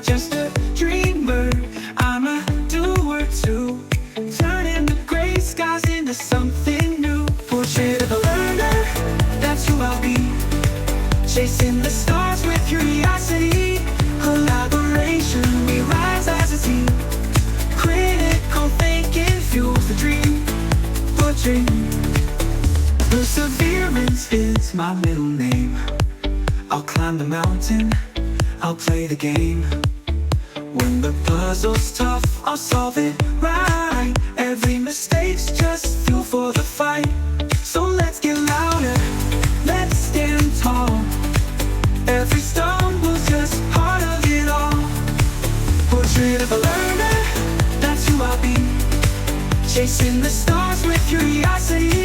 not just a dreamer, I'm a doer too. Turning the gray skies into something new. Portrait of a learner, that's who I'll be. Chasing the stars with curiosity. Collaboration, we rise as a team. Critical thinking fuels the dream. Portrait. Perseverance is my middle name. I'll climb the mountain, I'll play the game. When the puzzle's tough, I'll solve it right. Every mistake's just fuel for the fight. So let's get louder, let's stand tall. Every stumble's just part of it all. Portrait of a learner, that's who I'll be. Chasing the stars with curiosity.